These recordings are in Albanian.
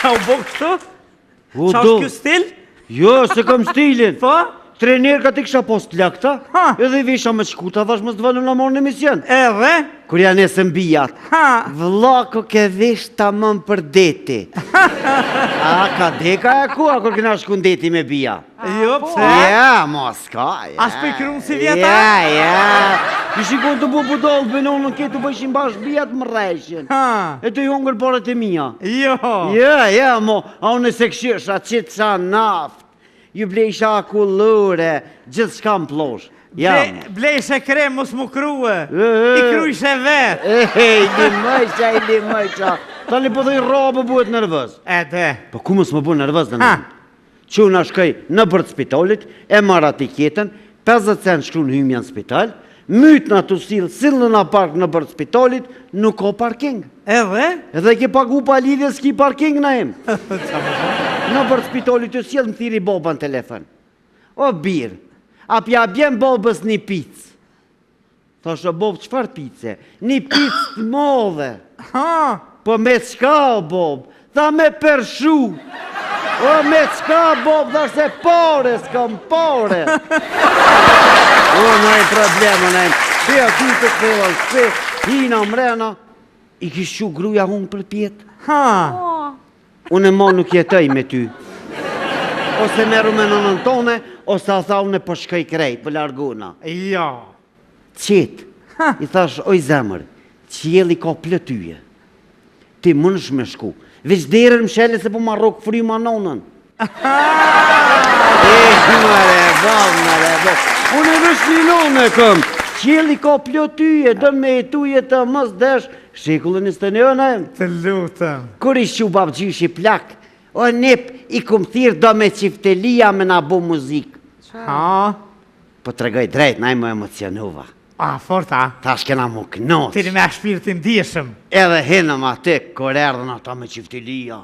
Qa u bo kështu? Qa është kjo stil? Jo, se kam stilin. Po? Trener ka t'i kisha post lakta, edhe visha me shkuta, thash mos të vëllëm në morë në emision. Edhe? Kur janë esën bijat. Vllako ke vish ta mën për deti. A, ka deka e ku, a kur këna shku në deti me bija? Jo, pse? Ja, mos ka, ja. As për krumë si vjeta? Ja. Ti shikon të bu budol, bënon në ketë të bëjshin bash bijat më rejshin. E të jongër borët e mija. Jo. Ja, mo, a unë e se këshirësha qitë qa naft. Ju blejsha akullure, gjithë shka më plosh. Blejshe krem, mos mu kruë. I krujshe vetë. Limëjqa. Ta li po dhej robë buhet nervëz. Ede. Po ku mos më bu nervëz në në? Që unë ashkaj në bërë spitalit, e marra etiketën, 50 cent shkru në hymja në spital, mytë në të silë në park në bërë spitalit, nuk ka parking. Edhe? Edhe ke pagu pa lidhje s'ki parking në em. Në bërë spitalit të silë më thiri boba në telefon. O birë, apja bjen bobës një picë. Thashë bobë, qëfar pice? Një picë të modhe. Po me qka o bobë? Tha me përshu. O me qka bobë, tha se pare, s'kam pare. O, nëjë problema, nëjë. Shia ku të këllën, shpe, hina mrena, i kishë që gruja unë për pjetë. Unë e mo nuk jetëj me ty. Ose meru me nënën tone, ose a tha unë e përshkoj krejt, për larguna. Jo. Qetë, i thash, oj zemër, qjeli ka plëtyje. Ti mënësh me shku. Veç derën më shele se po ma rokë fri ma nonën. Mëre, unë e vësh një nonë e këm. Qjeli ka plëtyje, dën me jetuje të mës desh, shikullën i stënjën e. Të lutëm. Kur i shu babgjysh i plak, o nip, i kum thirë do me qiftelia me na bu muzikë. Po të regoj drejt, na i më emocionuva. Forta. Ta shkena mu knoq. Tiri me shpirtin dishëm. Edhe hinëm aty, kur erdhën ata me qiftelia.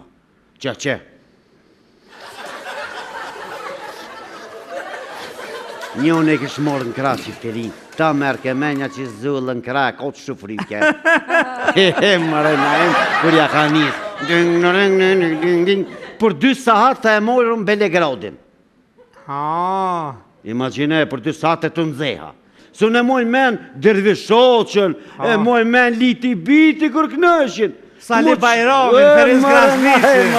Që. Njën e kishë morë në kra qiftelin. Ta merë ke menja që zullë në kra, ka të shufrike. Mëre na kur ja ka njës. Për 2 sahat ta e morën Belegradin. Imagine, për 2 sahat e të nëzeha. Së në moj men Dervishoqën, e moj men Liti Biti kër knëshin. Sali Bajramin, Feris Grasnicin,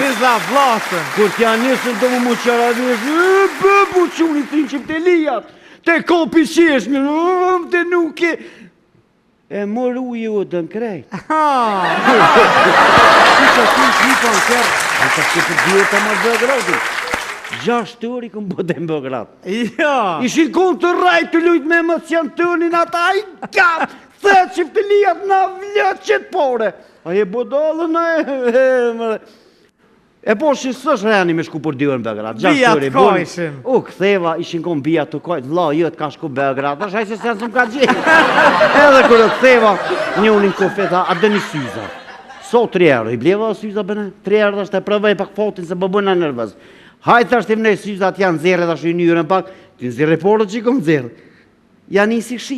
Riza Vlasën. Kur t'ja njësën të më qaravis, bëbu quni të në qiptelijat, te kopi qesh një, të nuke. E mër ujë u dën krejt. Kisha kish një për në kërë, a të shqipë dhjë të më Beogradin. 6 uri këm bëtë në Beograd. Ishin konë të rajtë të lujtë me emocion të unin ata, i kapë, thëtë qiptelijat në vlëtë qëtë pore. A je bodolë në e po shi sësh rejani me shku për 2 në Beograd. Bijat kojshim. U, këtheva, ishin konë bijat të kojt, vla, jëtë ka shku Beograd, është hajse se nësëm ka gjithë. Edhe kërë këtheva, një unin kofeta, a dë një syza. So 3 euro, i bleva syza bëne, 3 euro dhe shte prëvej pak fotin se bëbëna nërvëz. Hajtë ashtë të mënej syzat janë zere dhe ashtë i njërën pak, të në zere porët që i kom zere. Janë nisi shi.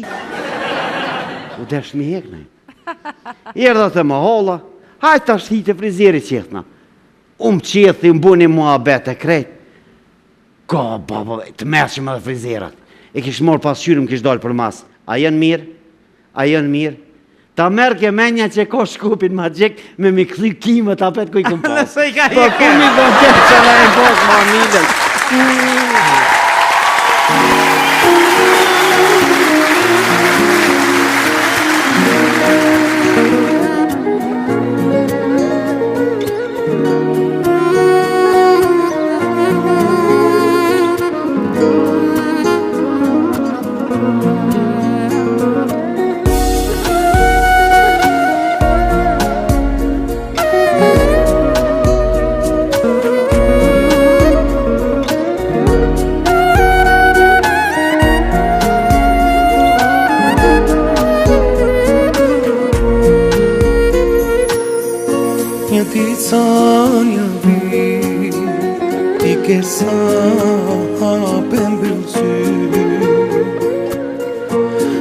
U desh mi hekne. Erdha të më holla, hajtë ashtë hitë frizeri qethna. Umë qethi më buni mua bete krejt. Ka, baba, të mërë që më dhe frizerat. E kishë morë pas qyrë më kishë dollë për mas. A jënë mirë? A jënë mirë? Ta merë ke menja që ko shkupin ma gjek me mi këthy kimët apet ku i këm pas. Nëse i ka Po ku mi këm qëtë që në e mposh ma midën.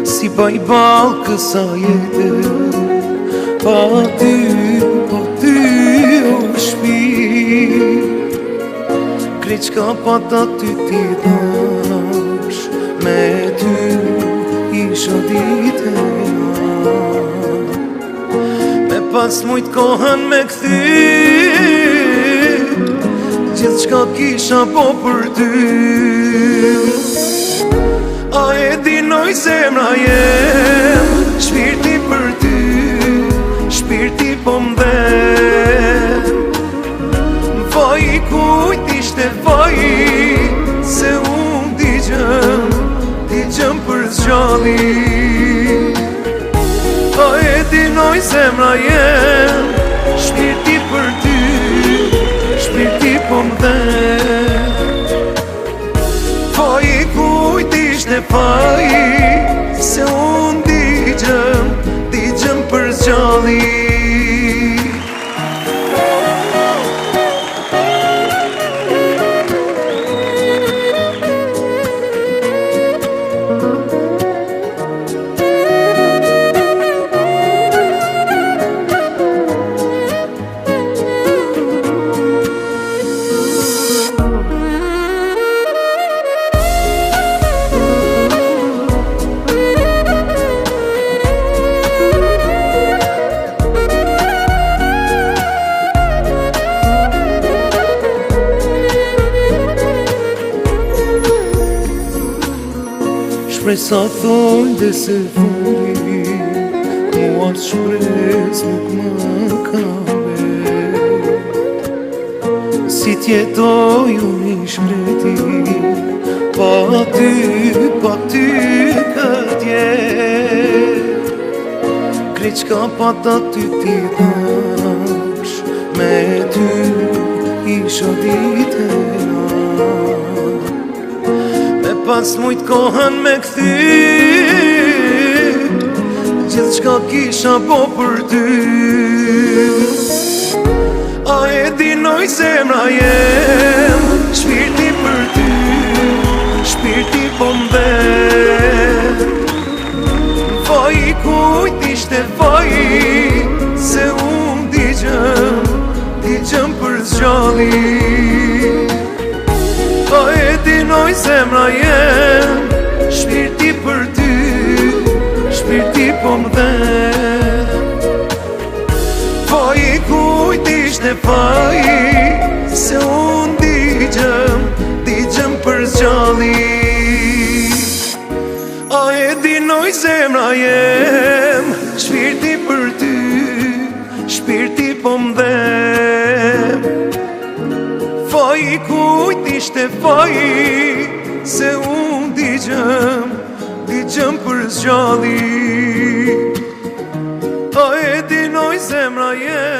Si baj balë kësa jetë, pa ty o shpi. Krejt qka pata ty ti dash, me ty isha diteja. Me pas mujt kohën me këthy, gjithë qka kisha po për ty. A e dinoj zemra jem, shpirti për ty, shpirti po mdhem. Vaj kujt ishte vaj, se unë digjëm për zgjalli. A e dinoj zemra jem, shpirti për ty, shpirti po mdhem. Vaj kujt ishte vaj, se unë digjëm për zgjalli. Shpresa thonjë dhe se furi, mua shpres nuk më ka vet. Si t'jetoj unë i shkreti, pa ty këtë jet. Krejt qka pata ty ti dash, me ty isha diteja. Pas mujt kohën me këthy, gjithë qka kisha po për ty. A e dinoj zemra jem, shpirti për ty, shpirti po mdhem. Vaj kujt ishte vaj, se unë digjëm për zgjalli. A e dinoj zemra jem, shpirti për ty, shpirti po mdhem. Vaj kujt ishte vaj, se unë digjëm për zgjalli. A e dinoj zemra jem, shpirti për ty, shpirti po mdhem. Vaj kujt ishte vaj, se unë digjëm për zgjalli. A e dinoj zemra jem,